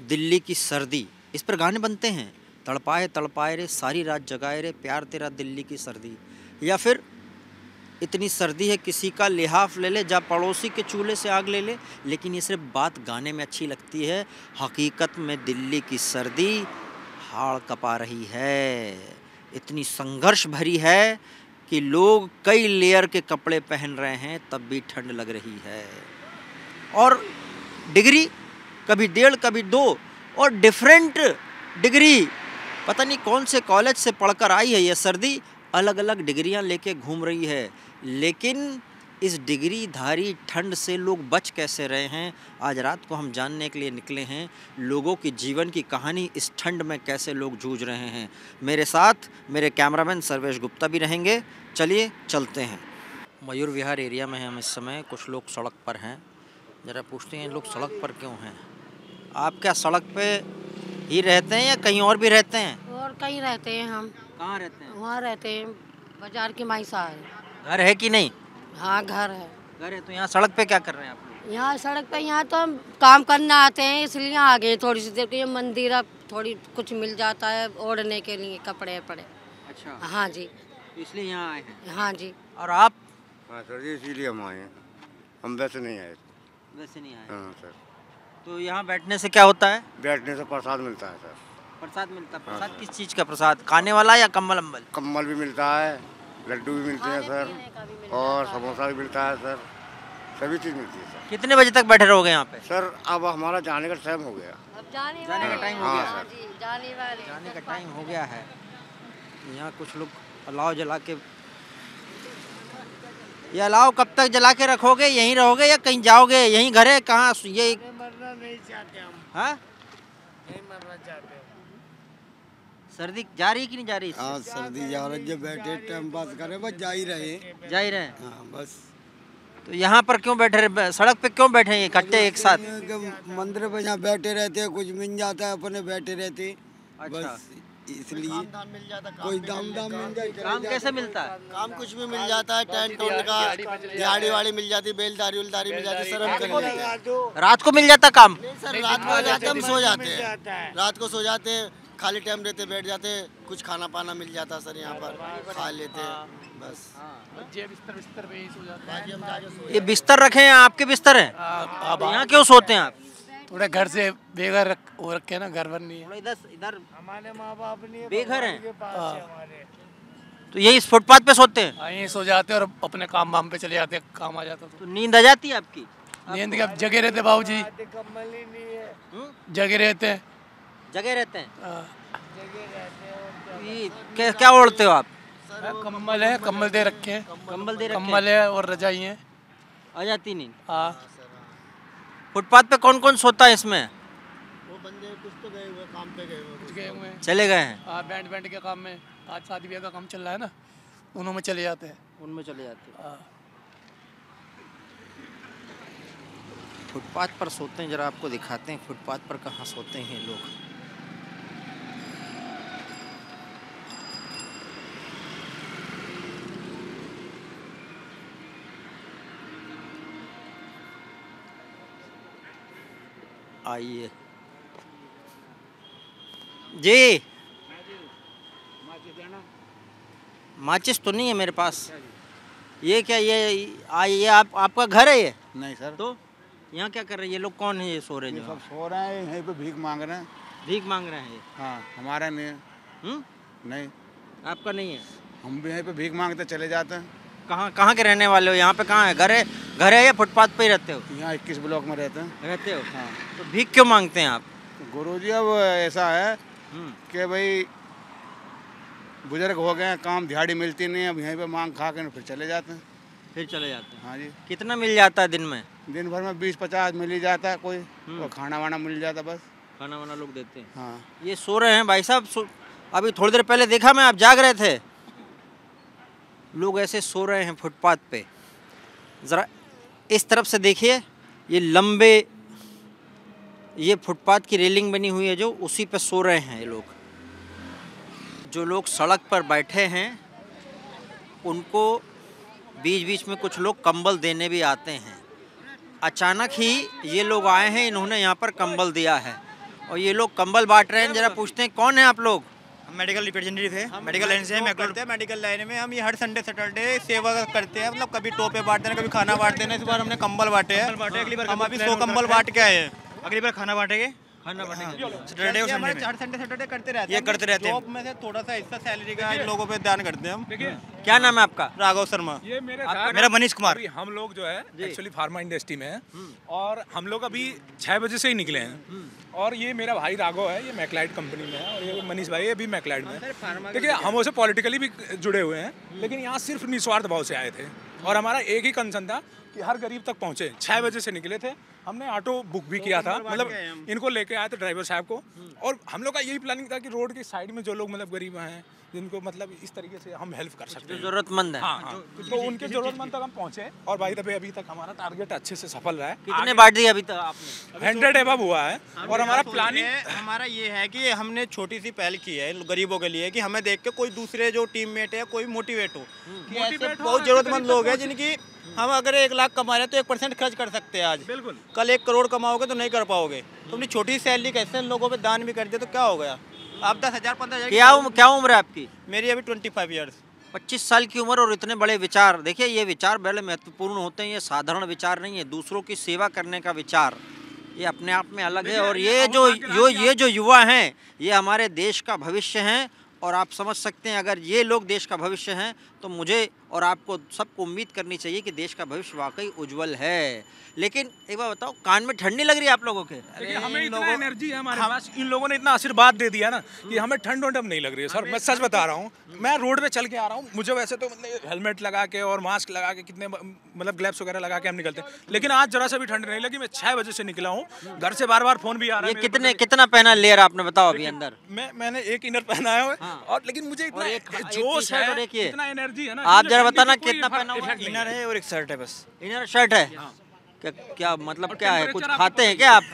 दिल्ली की सर्दी, इस पर गाने बनते हैं। तड़पाए तड़पाए रे सारी रात जगाए रे प्यार तेरा दिल्ली की सर्दी, या फिर इतनी सर्दी है किसी का लिहाफ ले ले, जा पड़ोसी के चूल्हे से आग ले ले। लेकिन ये सिर्फ बात गाने में अच्छी लगती है, हकीकत में दिल्ली की सर्दी हाड़ कपा रही है। इतनी संघर्ष भरी है कि लोग कई लेयर के कपड़े पहन रहे हैं तब भी ठंड लग रही है। और डिग्री कभी 1.5 कभी 2 और डिफरेंट डिग्री, पता नहीं कौन से कॉलेज से पढ़कर आई है ये सर्दी, अलग अलग डिग्रियां लेके घूम रही है। लेकिन इस डिग्री धारी ठंड से लोग बच कैसे रहे हैं, आज रात को हम जानने के लिए निकले हैं। लोगों की जीवन की कहानी, इस ठंड में कैसे लोग जूझ रहे हैं। मेरे साथ मेरे कैमरामैन सर्वेश गुप्ता भी रहेंगे। चलिए चलते हैं। मयूर विहार एरिया में हैं हम इस समय। कुछ लोग सड़क पर हैं, ज़रा पूछते हैं लोग सड़क पर क्यों हैं। आप क्या सड़क पे ही रहते हैं या कहीं और भी रहते हैं? और कहीं रहते हैं हम। कहाँ रहते हैं? वहाँ रहते हैं, बाजार की माइसा है। घर है कि नहीं? हाँ घर है। घर है। तो यहाँ सड़क पे क्या कर रहे हैं आप लोग? यहाँ सड़क पे, यहाँ तो हम काम करना आते हैं इसलिए आ गए थोड़ी सी देर के। ये मंदिर अब थोड़ी कुछ मिल जाता है ओढ़ने के लिए, कपड़े वपड़े। अच्छा, हाँ जी, इसलिए यहाँ आए हैं। हाँ जी। और आप? हाँ सर जी, इसीलिए हम आए हैं, हम वैसे नहीं आए। वैसे नहीं आए? हाँ सर। तो यहाँ बैठने से क्या होता है? बैठने से प्रसाद मिलता है सर। प्रसाद मिलता है? हाँ प्रसाद सर। किस चीज़ का प्रसाद? खाने वाला या कम्बल अम्बल? कम्बल भी मिलता है, लड्डू भी मिलते हैं सर, और समोसा भी मिलता है सर, सभी चीज़ मिलती है सर। कितने बजे तक बैठे रहोगे यहाँ पे? सर अब हमारा जाने का टाइम हो गया। अब जाने का टाइम हो हाँ गया? सर। जी, जाने वाले। जाने का टाइम हो गया है। यहाँ कुछ लोग अलाव जला के, ये अलाव कब तक जला के रखोगे? यहीं रहोगे या कहीं जाओगे? यहीं घर है? कहाँ ये? मरना नहीं चाहते हम, हाँ, नहीं मरना चाहते। सर्दी जा रही कि नहीं जा रही? हाँ सर्दी जा रही है, बैठे टाइम पास करे, बस जा ही रहे। जा ही रहे हैं। हाँ बस। तो यहाँ पर क्यों बैठे रहे? सड़क पे क्यों बैठे हैं इकट्ठे एक साथ? मंदिर पे यहाँ बैठे रहते हैं, कुछ मिल जाता है अपने बैठे रहते। अच्छा। बस इसलिए मिल जाता, कोई दाम मिल जाए। काम कैसे मिलता है? काम कुछ भी मिल जाता है, टेंट उंट का, दिहाड़ी वाड़ी मिल जाती, बेलदारी उलदारी मिल जाती, सर हम कर लेते हैं। रात को मिल जाता काम? सर रात को आ जाते हम सो जाते हैं, रात को सो जाते हैं, खाली टाइम रहते बैठ जाते, कुछ खाना पाना मिल जाता सर, यहाँ पर खा लेते हैं बस। बिस्तर पे ही सो जाते हैं। बाकी हम जाके सो ये बिस्तर रखे हैं, आपके बिस्तर हैं? तो यहाँ क्यों सोते हैं आप? थोड़ा घर से बेघर हो रखे ना, घर वर नहीं है। थोड़ा इधर हमारे माँ बाप नहीं बेघर हैं, हमारे। तो यही इस फुटपाथ पे सोते हैं? यहीं सो जाते हैं और अपने काम वाम पे चले जाते हैं, काम आ जाता तो नींद आ जाती है आपकी? तो नींद के जगह रहते बाबूजी, कम्बल ही नहीं है, जगह रहते हैं। जगह रहते हैं? हाँ। ये क्या ओढ़ते हो आप? कम्बल है, कम्बल दे रखे हैं। कंबल दे रखे हैं? कम्बल है और रजाई है। आ जाती नींद? हाँ। फुटपाथ पे कौन कौन सोता है इसमें? वो बंदे कुछ तो गए हुए काम पे गए हुए, कुछ गए हुए हैं। चले गए हैं? हाँ, बैंड के काम में, आज शादी ब्याह का काम चल रहा है ना, उन्होंने चले जाते हैं। उनमें चले जाते हैं। हाँ। फुटपाथ पर सोते हैं, जरा आपको दिखाते हैं फुटपाथ पर कहाँ सोते हैं लोग। आइए जी। माचिस तो नहीं है मेरे पास। ये क्या, ये आपका घर है ये? नहीं सर। तो यहाँ क्या कर रहे हैं ये लोग? कौन है ये सो रहे हैं? जो सब सो रहे हैं यहीं पे, भीख मांग रहे हैं। भीख मांग रहे हैं ये? हाँ हमारा नहीं है। नहीं, आपका नहीं है? हम भी यहीं पे भीख मांगते चले जाते हैं। कहाँ के रहने वाले हो? यहाँ पे कहाँ है? घर है या फुटपाथ पे ही रहते हो? यहाँ 21 ब्लॉक में रहते हैं। रहते हो? हाँ। तो भीख क्यों मांगते हैं आप? गुरुजी अब ऐसा है कि भाई बुजुर्ग हो गए हैं, काम दिहाड़ी मिलती नहीं है, अब यहीं पे मांग खा के फिर चले जाते हैं। फिर चले जाते हैं? हाँ जी। कितना मिल जाता है दिन में? दिन भर में 20-50 मिल ही जाता है, कोई और खाना वाना मिल जाता बस। खाना वाना लोग देते हैं? हाँ। ये सो रहे हैं भाई साहब। अभी थोड़ी देर पहले देखा मैं, आप जाग रहे थे। लोग ऐसे सो रहे हैं फुटपाथ पे। ज़रा इस तरफ से देखिए, ये लंबे, ये फुटपाथ की रेलिंग बनी हुई है जो, उसी पे सो रहे हैं ये लोग। जो लोग सड़क पर बैठे हैं उनको बीच बीच में कुछ लोग कंबल देने भी आते हैं। अचानक ही ये लोग आए हैं, इन्होंने यहाँ पर कंबल दिया है। और ये लोग कंबल बांट रहे हैं, जरा पूछते हैं कौन है आप लोग? मेडिकल रिप्रेजेंटेटिव है, मेडिकल लाइन से मैं करते हैं। मेडिकल लाइन में हम ये हर संडे सैटरडे सेवा करते हैं, मतलब कभी टोपे बांट देना, कभी खाना बांट देना। इस बार हमने कंबल बांटे हैं, अगली बार हम अभी 100 कंबल बांट के आए हैं। अगली बार खाना बांटेंगे, सैटरडे और संडे में हर संडे सैटरडे करते रहते हैं, ये करते रहते हैं। जॉब में से थोड़ा सा हिस्सा सैलरी का इन लोगों पे ध्यान करते हैं हम। क्या नाम है आपका? राघव शर्मा। ये मेरा मनीष कुमार। हम लोग जो है एक्चुअली फार्मा इंडस्ट्री में है और हम लोग अभी 6 बजे से ही निकले हैं। और ये मेरा भाई राघव है, ये मैकलाइड कंपनी में है, और ये मनीष भाई ये भी मैकलाइड में है। देखिए हम उससे पॉलिटिकली भी जुड़े हुए हैं, लेकिन यहाँ सिर्फ निस्वार्थ भाव से आए थे और हमारा एक ही कंसर्न था कि हर गरीब तक पहुँचे। 6 बजे से निकले थे, हमने ऑटो बुक भी किया था, मतलब इनको लेके आए थे ड्राइवर साहब को। और हम लोग का यही प्लानिंग था कि रोड की साइड में जो लोग मतलब गरीब हैं, जिनको मतलब इस तरीके से हम हेल्प कर सकते हैं, जरूरतमंद है। हाँ, तो उनके जरूरतमंद तक हम पहुँचे। और भाई दबे अभी तक हमारा टारगेट अच्छे से सफल रहा है। कितने बांट दिए अभी तक आपने? 100 एबव हुआ है। और हमारा प्लानिंग हमारा ये है कि हमने छोटी सी पहल की है गरीबों के लिए, कि हमें देख के कोई दूसरे जो टीममेट है कोई मोटिवेट हो कि ऐसे बहुत जरूरतमंद लोग हैं जिनकी हम अगर 1 लाख कमा रहे हैं तो 1% खर्च कर सकते हैं आज, बिल्कुल। कल 1 करोड़ कमाओगे तो नहीं कर पाओगे। तो अपनी छोटी सैलरी कैसे लोगों पे दान भी कर दिया तो क्या हो गया? आप 10,000 15,000 क्या उम्र है आपकी? मेरी अभी 25 ईयर्स। 25 साल की उम्र और इतने बड़े विचार। देखिए ये विचार बड़े महत्वपूर्ण होते हैं, ये साधारण विचार नहीं है। दूसरों की सेवा करने का विचार ये अपने आप में अलग है। और ये जो युवा हैं ये हमारे देश का भविष्य हैं। और आप समझ सकते हैं अगर ये लोग देश का भविष्य हैं तो मुझे और आपको सबको उम्मीद करनी चाहिए कि देश का भविष्य वाकई उज्जवल है। लेकिन एक बार बताओ, कान में ठंड नहीं लग रही है आप लोगों के? हमें इतना एनर्जी है हमारे पास, इन लोगों ने इतना आशीर्वाद दे दिया ना कि हमें ठंड वंड अब नहीं लग रही है सर। मैं सच बता रहा हूँ, मैं रोड पे चल के आ रहा हूँ, मुझे वैसे तो मतलब हेलमेट लगा के और मास्क लगा के कितने मतलब ग्लव्स वगैरह लगा के हम निकलते हैं, लेकिन आज जरा सा भी ठंड नहीं लगी। मैं 6 बजे से निकला हूँ, घर से बार फोन भी आ रहा है। ये कितना पहना लेयर आपने बताओ अभी अंदर? मैंने एक इनर पहना है और लेकिन मुझे इतना जोश है, इतना एनर्जी है ना। आप जरा बताना कितना पहना हुआ? इनर है और एक शर्ट है बस। इनर शर्ट है? क्या मतलब क्या है? कुछ खाते हैं क्या आप?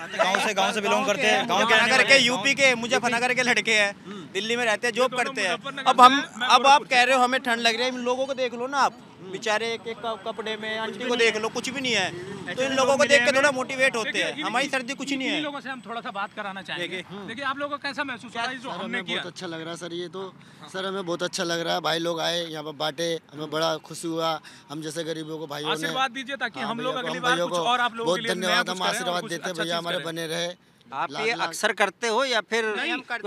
गांव से बिलोंग करते हैं, गांव के नगर के, यूपी के मुजफ्फरनगर के लड़के हैं, दिल्ली में रहते हैं, जॉब करते हैं। अब आप कह रहे हो हमें ठंड लग रही है, इन लोगों को देख लो ना आप, बेचारे एक कपड़े में, आंटी को देख लो कुछ भी नहीं है। तो इन लोगों को देख के थोड़ा मोटिवेट होते हैं। हमारी सर्दी कुछ नहीं है। इन लोगों से हम थोड़ा सा बात कराना चाहेंगे। देखिए आप लोगों को कैसा महसूस हो रहा है जो हमने किया? बहुत अच्छा लग रहा है सर। ये तो सर हमें बहुत अच्छा लग रहा है। भाई लोग आए यहाँ पर बांटे, हमें बड़ा खुशी हुआ। हम जैसे गरीबों को भाइयों ने आशीर्वाद दीजिए ताकि हम लोग अगली बार कुछ और आप लोगों के लिए धन्यवाद। हम आशीर्वाद देते हैं भैया, हमारे बने रहे। आप ये अक्सर करते हो या फिर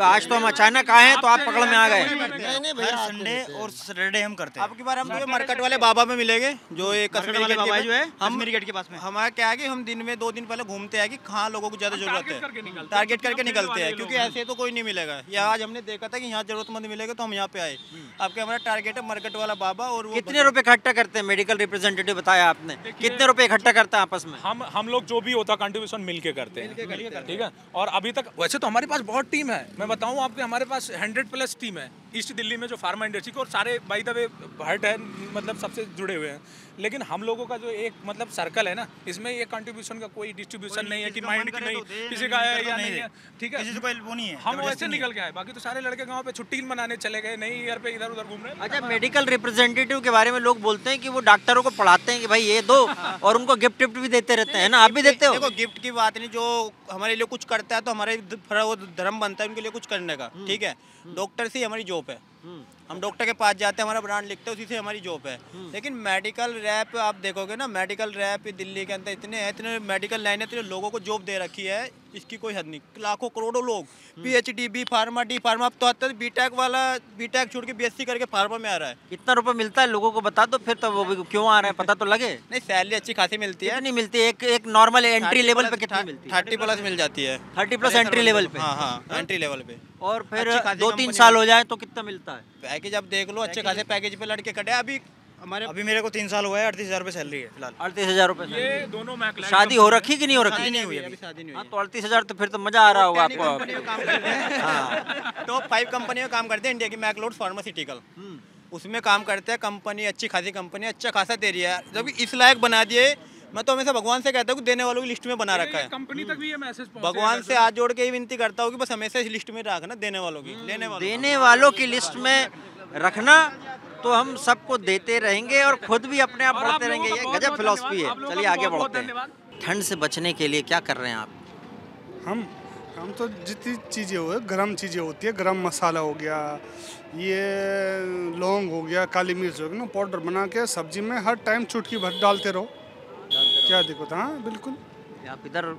आज तो हम अचानक आए हैं तो आप पकड़ में आ गए? नहीं भैया, संडे और सैटरडे हम करते हैं। आपकी बार हम तो मार्केट वाले बाबा में मिलेंगे जो एक कश्मीरी गेट बाबा जो है, कश्मीरी गेट के पास में। हमारा क्या है कि हम दिन में 2 दिन पहले घूमते हैं कि कहाँ लोगों को ज्यादा जरूरत है, टारगेट करके निकलते हैं, क्योंकि ऐसे तो कोई नहीं मिलेगा। या आज हमने देखा था कि यहाँ जरूरतमंद मिलेगा तो हम यहाँ पे आए। आपके हमारा टारगेट है मार्केट वाला बाबा। और कितने रुपए इकट्ठा करते हैं? मेडिकल रिप्रेजेंटेटिव बताया आपने, कितने रुपए इकट्ठा करते हैं आपस में? हम लोग जो भी होता कंट्रीब्यूशन मिल के करते हैं, ठीक है। और अभी तक वैसे तो हमारे पास बहुत टीम है, मैं बताऊं आपको, हमारे पास 100+ टीम है ईस्ट दिल्ली में जो फार्मा इंडस्ट्री को, और सारे बाय द वे हर्ट है, मतलब सबसे जुड़े हुए हैं। लेकिन हम लोगों का जो एक मतलब सर्कल है ना, इसमें ये कंट्रीब्यूशन का कोई डिस्ट्रीब्यूशन नहीं है कि माइंड की नहीं किसी का है या नहीं है, ठीक है। वो नहीं है, हम वैसे निकल के आए। बाकी तो सारे लड़के गाँव पे छुट्टी मनाने चले गए, नहीं यार पे इधर उधर घूम रहे हैं। अच्छा, मेडिकल रिप्रेजेंटेटिव के बारे में लोग बोलते हैं कि वो डॉक्टरों को पढ़ाते हैं कि भाई ये दो, और उनको गिफ्ट भी देते रहते हैं ना? आप भी देते हो? देखो गिफ्ट की बात नहीं, जो हमारे लिए कुछ करता है तो हमारे वो धर्म बनता है उनके लिए कुछ करने का, ठीक है। डॉक्टर से हमारी जॉब है, हम डॉक्टर के पास जाते हैं, हमारा ब्रांड लिखते हैं, उसी से हमारी जॉब है। लेकिन मेडिकल रैप आप देखोगे ना, मेडिकल रैप दिल्ली के अंदर इतने मेडिकल लाइन है, इतने लोगों को जॉब दे रखी है, इसकी कोई हद नहीं। लाखों करोड़ों लोग PhD, B pharma, D pharma, अब तो आता है बीटेक वाला, बीटेक छोड़ के BSc करके फार्मा में आ रहा है। कितना रुपए मिलता है लोगों को बता दो फिर, तो वो भी क्यों आ रहा है पता तो लगे। नहीं, सैलरी अच्छी खासी मिलती है। नहीं मिलती? एक नॉर्मल एंट्री लेवल पे कितनी मिलती है? 30+ मिल जाती है। 30+ एंट्री लेवल पे? हाँ, एंट्री लेवल पे। और फिर 2-3 साल हो जाए तो कितना मिलता है? पैकेज आप देख लो, अच्छे खासे पैकेज पे लड़के कटे। अभी मेरे को 3 साल हुआ है, 38,000 रुपये सैलरी है फिलहाल। 38,000 रुपये? ये दोनों मैकलाइड शादी हो रखी कि नहीं हो रखी? नहीं हुई अभी, शादी नहीं हुई। तो 38,000 तो फिर तो मजा आ रहा होगा आपको। टॉप 5 कंपनी में काम करते हैं इंडिया की, मैकलोड फार्मास्यूटिकल, उसमें काम करते हैं। कंपनी अच्छी खासी कंपनी, अच्छा खासा दे रही है। जब इस लायक बना दिए, मैं तो हमेशा भगवान से कहता हूँ कि देने वालों की लिस्ट में बना रखा है। कंपनी तक भी ये मैसेज भगवान से हाथ जोड़ के ही विनती करता हूँ कि बस हमेशा इस लिस्ट में रखना देने वालों की, देने वालों की लिस्ट में रखना, तो हम सबको देते रहेंगे और खुद भी अपने आप बढ़ते रहेंगे। ये गजब फिलॉसफी है। चलिए आगे बढ़ते हैं। ठंड से बचने के लिए क्या कर रहे हैं आप? हम तो जितनी चीज़ें हो गरम चीज़ें होती है, गरम मसाला हो गया, ये लौंग हो गया, काली मिर्च हो गया ना, पाउडर बना के सब्जी में हर टाइम चुटकी भर डालते रहो। क्या दिक्कत? हाँ बिल्कुल। आप इधर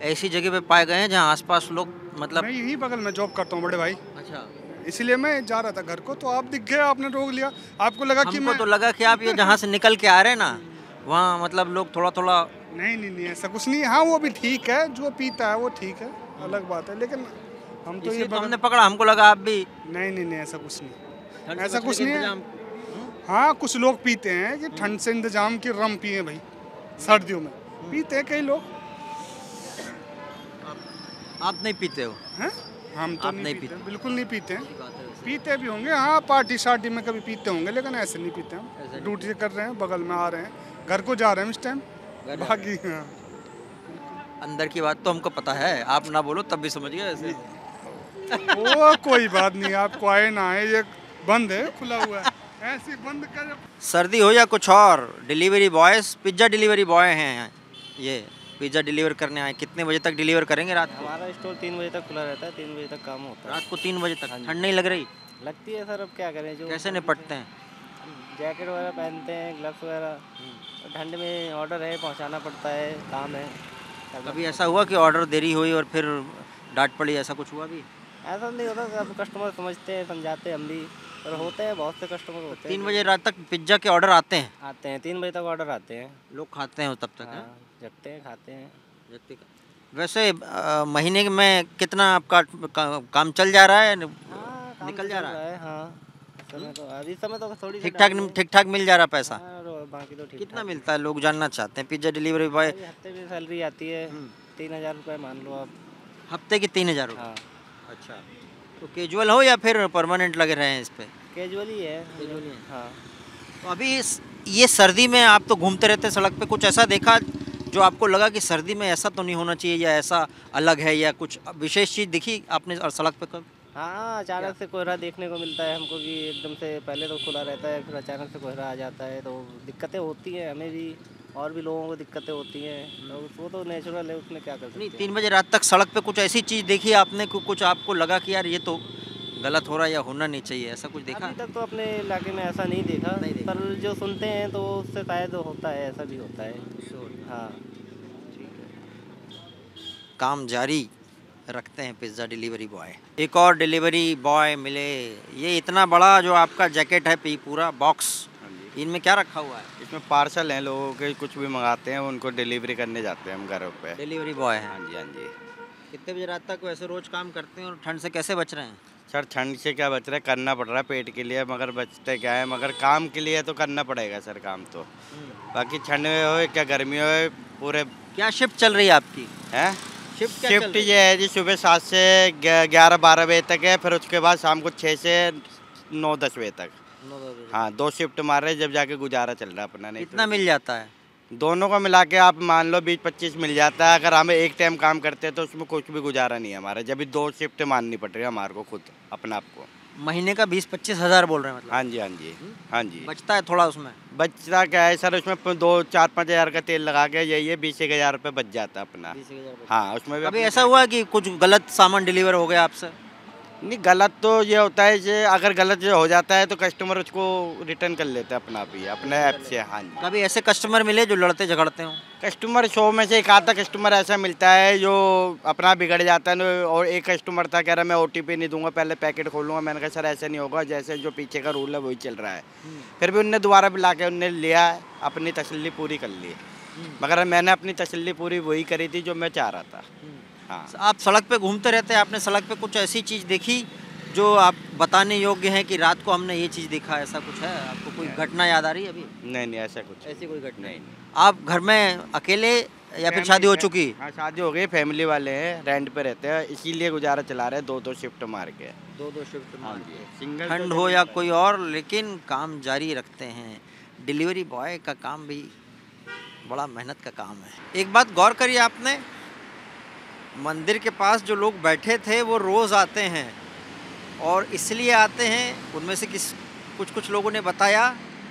ऐसी जगह पे पाए गए हैं जहाँ आसपास लोग मतलब? मैं यही बगल में जॉब करता हूँ बड़े भाई। अच्छा, इसीलिए मैं जा रहा था घर को, तो आप दिख गए, आपने रोक लिया। आपको लगा कि हमको मैं तो लगा कि आप ये जहाँ से निकल के आ रहे हैं ना, वहाँ मतलब लोग थोड़ा थोड़ा। नहीं ऐसा कुछ नहीं। हाँ वो भी ठीक है, जो पीता है वो ठीक है, अलग बात है, लेकिन हम तो ये तो हमने पकड़ा, हमको लगा आप भी। नहीं ऐसा कुछ नहीं, ठंड से ऐसा बचने कुछ के नहीं है। इंतजाम? हाँ कुछ लोग पीते हैं कि ठंड से इंतजाम की रम पिए भाई, सर्दियों में पीते हैं कई लोग। आप नहीं पीते हो? हैं? हम तो आप नहीं नहीं पीते, पीते? बिल्कुल नहीं पीते हैं। पीते भी होंगे, हाँ पार्टी शार्टी में कभी पीते होंगे, लेकिन ऐसे नहीं पीते हम। ड्यूटी कर रहे हैं, बगल में आ रहे हैं, घर को जा रहे हैं इस टाइम, बाकी हाँ। अंदर की बात तो हमको पता है, आप ना बोलो तब भी समझ गए ऐसे। वो कोई बात नहीं, आपको आए ना आए, ये बंद है, खुला हुआ है, ऐसे बंद कर। सर्दी हो या कुछ और, delivery boys, pizza delivery boy हैं ये, पिज्ज़ा डिलीवर करने आए। कितने बजे तक डिलीवर करेंगे रात को? हमारा स्टोर 3 बजे तक खुला रहता है, 3 बजे तक काम होता है। रात को 3 बजे तक? ठंड नहीं लग रही? लगती है सर, अब क्या करें। जो कैसे निपटते हैं? जैकेट वगैरह पहनते हैं, ग्लव्स वगैरह। ठंड में ऑर्डर है, पहुंचाना पड़ता है, काम है। कभी ऐसा हुआ कि ऑर्डर देरी हुई और फिर डांट पड़ी, ऐसा कुछ हुआ भी? ऐसा नहीं होता, सब कस्टमर समझते हैं, समझाते हैं हम भी, पर होते हैं, बहुत से कस्टमर होते हैं। 3 बजे रात तक पिज्ज़ा के ऑर्डर आते हैं? आते हैं, 3 बजे तक ऑर्डर आते हैं। लोग खाते हैं तब तक? हाँ, जगते हैं, खाते हैं। वैसे महीने में कितना आपका काम चल जा रहा है? निकल जा रहा है? हाँ, समय तो अभी समय तो थोड़ी ठीक ठाक मिल जा रहा पैसा? बाकी तो ठीक। कितना मिलता है, लोग जानना चाहते हैं। पिज्ज़ा डिलीवरी बॉय हफ्ते में सैलरी आती है 3000 रुपये, मान लो आप। हफ्ते की 3000 रुपये? हाँ। अच्छा, तो कैजुअल हो या फिर परमानेंट लगे रहे हैं इस पे? कैजुअल ही है। हाँ। तो अभी ये सर्दी में आप तो घूमते रहते हैं सड़क पे, कुछ ऐसा देखा जो आपको लगा कि सर्दी में ऐसा तो नहीं होना चाहिए, या ऐसा अलग है, या कुछ विशेष चीज़ दिखी आपने और सड़क पे कब? हाँ, अचानक से कोहरा देखने को मिलता है हमको, कि एकदम से पहले तो खुला रहता है, फिर अचानक से कोहरा आ जाता है, तो दिक्कतें होती हैं हमें भी, और भी लोगों को दिक्कतें होती हैं। तो वो तो नेचुरल है, उसमें क्या कर सकते हैं। नहीं, 3 बजे रात तक सड़क पे कुछ ऐसी चीज़ देखी आपने, कुछ आपको लगा कि यार ये तो गलत हो रहा है या होना नहीं चाहिए, ऐसा कुछ देखा? अभी तक तो अपने इलाके में ऐसा नहीं देखा, पर जो सुनते हैं तो उससे शायद होता है, ऐसा भी होता है। हाँ, काम जारी रखते हैं पिज़्ज़ा डिलीवरी बॉय। एक और डिलीवरी बॉय मिले। ये इतना बड़ा जो आपका जैकेट है, पूरा बॉक्स, इनमें क्या रखा हुआ है? इसमें पार्सल हैं, लोगों के कुछ भी मंगाते हैं, उनको डिलीवरी करने जाते हैं हम घरों पे। डिलीवरी बॉय है? हाँ जी, हाँ जी। कितने बजे रात तक वैसे रोज काम करते हैं, और ठंड से कैसे बच रहे हैं? सर ठंड से क्या बच रहा है, करना पड़ रहा है पेट के लिए, मगर बचते क्या है, मगर काम के लिए तो करना पड़ेगा सर काम तो। बाकी ठंड में हो क्या गर्मी हो, पूरे। क्या शिफ्ट चल रही है आपकी? है शिफ्ट ये है जी, सुबह 7 से 11-12 बजे तक है, फिर उसके बाद शाम को 6 से 9-10 बजे तक। हाँ, 2 शिफ्ट मार रहे, जब जाके गुजारा चल रहा है अपना। नहीं कितना मिल जाता है? दोनों को मिला के आप मान लो 20-25 मिल जाता है। अगर हमें एक टाइम काम करते हैं तो उसमें कुछ भी गुजारा नहीं है हमारा, जब भी 2 शिफ्ट माननी पड़ रही है हमारे को खुद अपना आपको। महीने का 20-25 हज़ार बोल रहे हैं मतलब? हाँ जी, हाँ जी, हाँ जी। बचता है थोड़ा उसमें? बचता क्या है सर, उसमें 2-4-5 हज़ार का तेल लगा के यही है, 20-1 हज़ार रुपये बच जाता है अपना। हाँ, उसमें भी। अभी ऐसा हुआ कि कुछ गलत सामान डिलीवर हो गया आपसे? नहीं, गलत तो ये होता है कि अगर गलत जो हो जाता है तो कस्टमर उसको रिटर्न कर लेता है अपना आप ही, अपने ऐप से। हाँ जी। कभी ऐसे कस्टमर मिले जो लड़ते झगड़ते हों? कस्टमर 100 में से एक आधा कस्टमर ऐसा मिलता है जो अपना बिगड़ जाता है। और एक कस्टमर था, कह रहा मैं OTP नहीं दूंगा, पहले पैकेट खोलूँगा। मैंने कहा सर ऐसा नहीं होगा, जैसे जो पीछे का रूल है वही चल रहा है। फिर भी उनने दोबारा बुला के उनने लिया, अपनी तसल्ली पूरी कर ली, मगर मैंने अपनी तसल्ली पूरी वही करी थी जो मैं चाह रहा था। हाँ। आप सड़क पे घूमते रहते हैं, आपने सड़क पे कुछ ऐसी चीज़ देखी जो आप बताने योग्य है कि रात को हमने ये चीज़ देखा, ऐसा कुछ है? आपको कोई घटना याद आ रही है अभी? नहीं, ऐसा कुछ, ऐसी कोई घटना नहीं। आप घर में अकेले या फिर शादी हो चुकी? हाँ, शादी हो गई, फैमिली वाले हैं, रेंट पे रहते हैं, इसीलिए गुजारा चला रहे हैं। 2-2 शिफ्ट मार के। 2-2 शिफ्ट मार के, सिंगल ठंड हो या कोई और, लेकिन काम जारी रखते हैं। डिलीवरी बॉय का काम भी बड़ा मेहनत का काम है। एक बात गौर करिए आपने, मंदिर के पास जो लोग बैठे थे वो रोज़ आते हैं, और इसलिए आते हैं, उनमें से कुछ लोगों ने बताया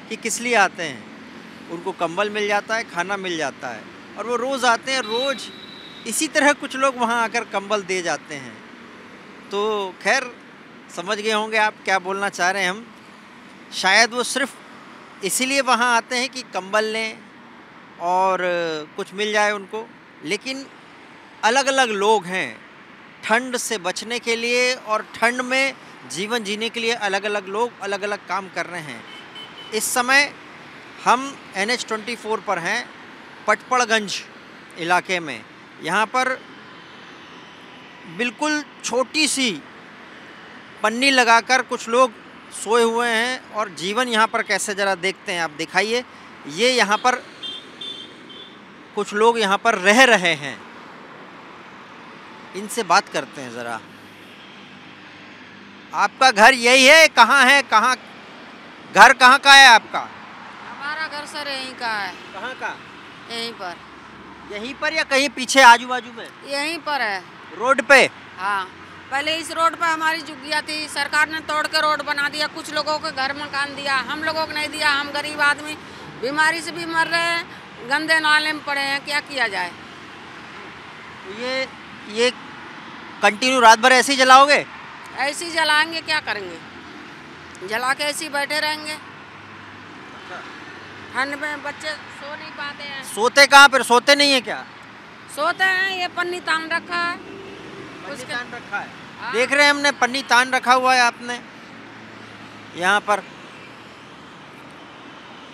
कि किस लिए आते हैं। उनको कंबल मिल जाता है, खाना मिल जाता है, और वो रोज़ आते हैं। रोज़ इसी तरह कुछ लोग वहाँ आकर कंबल दे जाते हैं। तो खैर समझ गए होंगे आप क्या बोलना चाह रहे हैं हम। शायद वो सिर्फ इसीलिए वहाँ आते हैं कि कंबल लें और कुछ मिल जाए उनको, लेकिन अलग अलग लोग हैं ठंड से बचने के लिए और ठंड में जीवन जीने के लिए अलग अलग लोग अलग अलग काम कर रहे हैं। इस समय हम NH-24 पर हैं, पटपड़गंज इलाके में। यहाँ पर बिल्कुल छोटी सी पन्नी लगाकर कुछ लोग सोए हुए हैं और जीवन यहाँ पर कैसे ज़रा देखते हैं आप, दिखाइए। ये यहाँ पर कुछ लोग यहाँ पर रह रहे हैं, इनसे बात करते हैं ज़रा। आपका घर यही है? कहाँ है? कहाँ घर कहाँ का है आपका? हमारा घर सर यहीं का है। कहाँ का? यहीं पर। यहीं पर या कहीं पीछे आजू बाजू में? यहीं पर है। रोड पे? हाँ, पहले इस रोड पर हमारी झुग्गियाँ थी, सरकार ने तोड़ के रोड बना दिया। कुछ लोगों को घर मकान दिया, हम लोगों को नहीं दिया। हम गरीब आदमी बीमारी से भी मर रहे हैं, गंदे नाले में पड़े हैं, क्या किया जाए। ये कंटिन्यू रात भर ऐसे ही जलाओगे? ऐसे ही जलाएंगे, क्या करेंगे, जला के ऐसे ही बैठे रहेंगे। ठंड में बच्चे सो नहीं पाते हैं। सोते कहाँ पर? सोते नहीं है क्या? सोते हैं, ये पन्नी तान रखा है। पन्नी तान रखा है? देख रहे हैं हमने, पन्नी तान रखा हुआ है आपने यहाँ पर।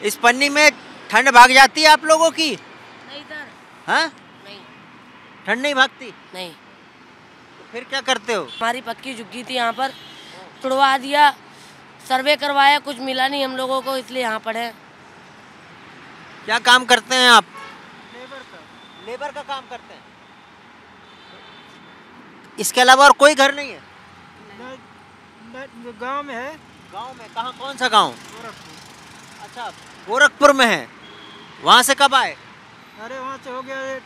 इस पन्नी में ठंड भाग जाती है आप लोगों की? नहीं सर। हाँ? नहीं। ठंड नहीं भागती? नहीं। तो फिर क्या करते हो? हमारी पक्की झुग्गी थी, यहाँ पर तुड़वा दिया, सर्वे करवाया, कुछ मिला नहीं हम लोगों को, इसलिए यहाँ पर है। क्या काम करते हैं आप? लेबर का काम करते हैं। इसके अलावा और कोई घर नहीं है? गांव में है। गांव में? कहाँ? कौन सा गांव? अच्छा, गोरखपुर में है। वहाँ से कब आए? अरे वहाँ से हो गया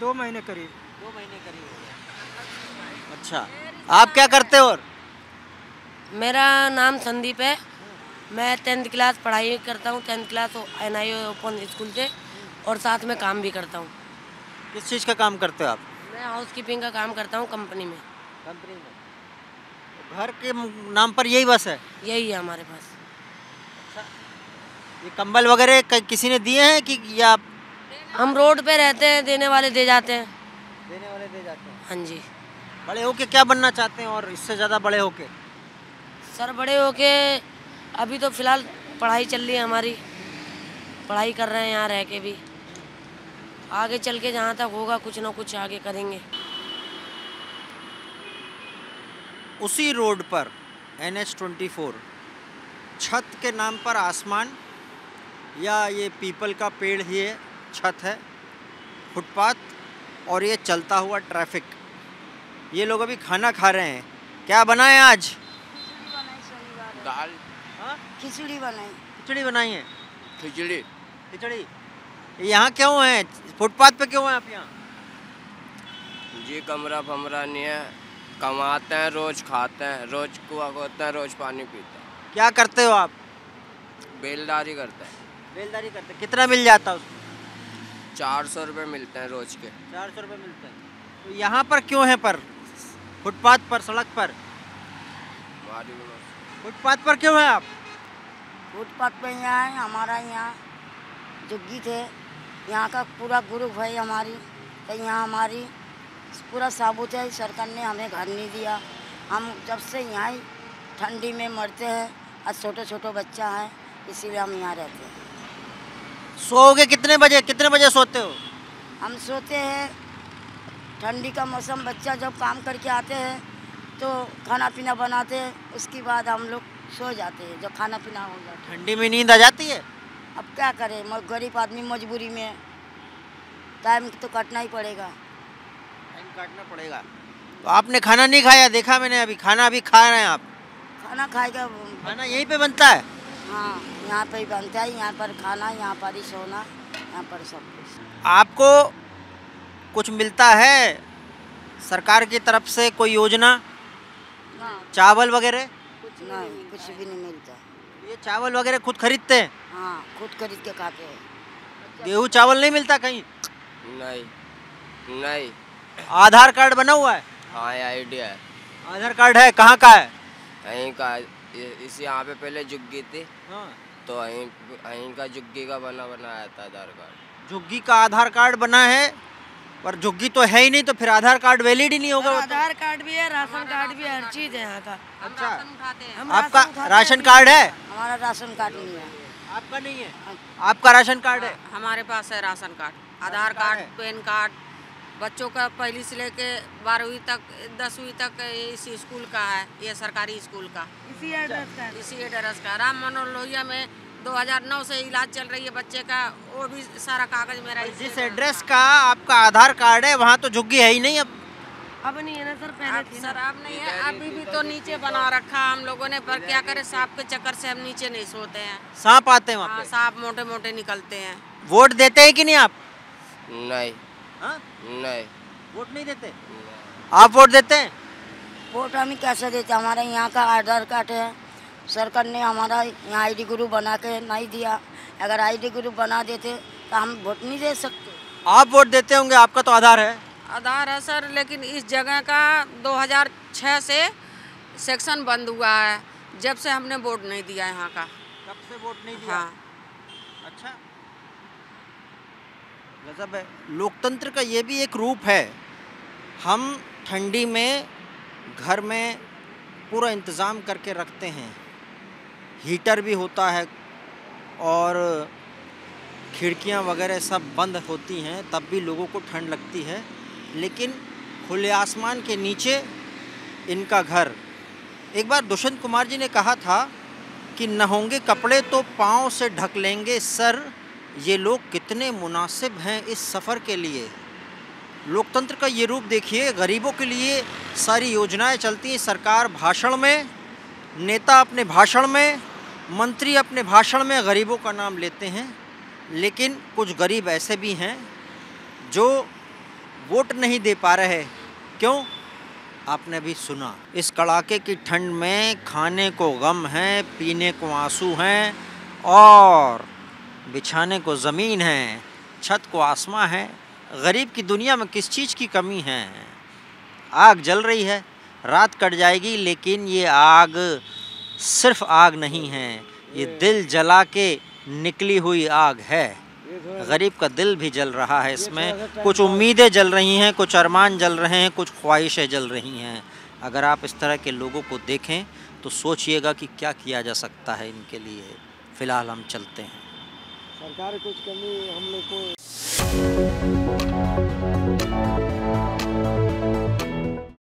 2 महीने करीब। 2 महीने करीब हो गया। अच्छा, आप क्या करते हो? मेरा नाम संदीप है, मैं 10th क्लास पढ़ाई करता हूँ, 10th class NI open school से, और साथ में काम भी करता हूँ। किस चीज़ का काम करते हो आप? मैं हाउसकीपिंग का काम करता हूँ कंपनी में। कंपनी में? घर के नाम पर यही बस है? यही है हमारे पास। अच्छा, ये कंबल वगैरह किसी ने दिए हैं कि या हम रोड पे रहते हैं, देने वाले दे जाते हैं। देने वाले दे जाते हैं? हाँ जी। बड़े होके क्या बनना चाहते हैं और इससे ज़्यादा बड़े होके? सर बड़े होके अभी तो फ़िलहाल पढ़ाई चल रही है हमारी, पढ़ाई कर रहे हैं यहाँ रह के भी। आगे चल के जहाँ तक होगा कुछ ना कुछ आगे करेंगे। उसी रोड पर NH-24 छत के नाम पर आसमान या ये पीपल का पेड़ ही है, छत है, फुटपाथ और ये चलता हुआ ट्रैफिक। ये लोग अभी खाना खा रहे हैं। क्या बनाए आज? दाल। हाँ? खिचड़ी बनाई। खिचड़ी बनाई है? खिचड़ी। खिचड़ी। यहाँ क्यों है? फुटपाथ पे क्यों है आप यहाँ? जी कमरा फमरा नहीं है, कमाते हैं, रोज खाते हैं, रोज कुआ खोदते हैं, रोज पानी पीते हैं। क्या करते हो आप? बेलदारी करते हैं। बेलदारी करते हैं? कितना मिल जाता है उसमें? 400 रुपये मिलते हैं रोज के। 400 रुपये मिलते हैं। तो यहाँ पर क्यों है पर? फुटपाथ पर, सड़क पर? फुटपाथ पर क्यों है आप? फुटपाथ पे यहाँ है, हमारा यहाँ झुग्गी थे, यहाँ का पूरा ग्रुप है हमारी, तो यहाँ हमारी पूरा साबुत है। सरकार ने हमें घर नहीं दिया, हम जब से यहाँ ही ठंडी में मरते हैं। आज छोटे छोटे बच्चा हैं, इसीलिए हम यहाँ रहते हैं। सोओगे कितने बजे सोते हो? हम सोते हैं ठंडी का मौसम, बच्चा जब काम करके आते हैं तो खाना पीना बनाते हैं, उसके बाद हम लोग सो जाते हैं जब खाना पीना हो जाता है। ठंडी में नींद आ जाती है? अब क्या करें, गरीब आदमी मजबूरी में टाइम तो काटना ही पड़ेगा। टाइम काटना पड़ेगा। तो आपने खाना नहीं खाया? देखा मैंने, अभी खाना अभी खा रहे हैं आप? खाना खाएगा। खाना यहीं पे बनता है? हाँ, यहाँ पे ही बनता है, यहाँ पर खाना, यहाँ पर ही सोना, यहाँ पर सब कुछ। आपको कुछ मिलता है सरकार की तरफ से, कोई योजना? चावल वगैरह? नहीं, कुछ भी नहीं मिलता। ये चावल वगैरह खुद खरीदते हैं? हाँ, खुद खरीद के खाते हैं। गेहूँ चावल नहीं मिलता कहीं? नहीं। नहीं। आधार कार्ड बना हुआ है? हाँ आइडिया है। आधार कार्ड है, कहाँ का है? यहीं का, इस यहाँ पे पहले झुग्गी थी। हाँ। तो यहीं का झुग्गी का बनाया था आधार कार्ड। झुग्गी का आधार कार्ड बना है, पर झुग्गी तो है ही नहीं, तो फिर आधार कार्ड वैलिड ही नहीं होगा। आधार कार्ड भी है, राशन कार्ड भी है, हर चीज है यहाँ का। अच्छा, हम आपका राशन कार्ड है? हमारा राशन कार्ड नहीं है। आपका नहीं है? आपका राशन कार्ड है? हमारे पास है राशन कार्ड, आधार कार्ड, पैन कार्ड। बच्चों का पहली से लेके 12वीं तक, 10वीं तक इसी स्कूल का है, ये सरकारी स्कूल का, इसी एड्रेस का। राम मनोहर लोहिया में 2009 से इलाज चल रही है बच्चे का, वो भी सारा कागज मेरा। जिस एड्रेस का आपका आधार कार्ड है वहाँ तो झुग्गी है ही नहीं अब नहीं है ना सर, पहले थी सर, अब नहीं है। अभी भी तो नीचे बना रखा हम लोगों ने, पर क्या करे, सांप के चक्कर से हम नीचे नहीं सोते हैं। सांप आते हैं वहाँ पे? सांप मोटे मोटे निकलते हैं। वोट देते हैं कि नहीं आप? नहीं। हाँ? नहीं, वोट नहीं देते? आप वोट देते हैं? वोट हम कैसे देते? हमारा यहाँ का आधार कार्ड है, सरकार ने हमारा यहाँ आईडी ग्रुप बना के नहीं दिया। अगर आईडी ग्रुप बना देते तो हम वोट नहीं दे सकते। आप वोट देते होंगे, आपका तो आधार है? आधार है सर, लेकिन इस जगह का 2006 से सेक्शन बंद हुआ है, जब से हमने वोट नहीं दिया यहाँ का। तब से वोट नहीं दिया? हाँ। अच्छा, गजब है। लोकतंत्र का ये भी एक रूप है। हम ठंडी में घर में पूरा इंतज़ाम करके रखते हैं, हीटर भी होता है और खिड़कियां वगैरह सब बंद होती हैं, तब भी लोगों को ठंड लगती है। लेकिन खुले आसमान के नीचे इनका घर। एक बार दुष्यंत कुमार जी ने कहा था कि न होंगे कपड़े तो पाँव से ढक लेंगे सर, ये लोग कितने मुनासिब हैं इस सफ़र के लिए। लोकतंत्र का ये रूप देखिए, गरीबों के लिए सारी योजनाएं चलती हैं। सरकार भाषण में, नेता अपने भाषण में, मंत्री अपने भाषण में गरीबों का नाम लेते हैं, लेकिन कुछ गरीब ऐसे भी हैं जो वोट नहीं दे पा रहे। क्यों? आपने भी सुना। इस कड़ाके की ठंड में खाने को गम है, पीने को आंसू हैं और बिछाने को ज़मीन है, छत को आसमां है। गरीब की दुनिया में किस चीज़ की कमी है? आग जल रही है, रात कट जाएगी, लेकिन ये आग सिर्फ आग नहीं है, ये दिल जला के निकली हुई आग है। गरीब का दिल भी जल रहा है इसमें, कुछ उम्मीदें जल रही हैं, कुछ अरमान जल रहे हैं, कुछ ख्वाहिशें जल रही हैं। अगर आप इस तरह के लोगों को देखें तो सोचिएगा कि क्या किया जा सकता है इनके लिए। फ़िलहाल हम चलते हैं। सरकार कुछ कमी हम लोग को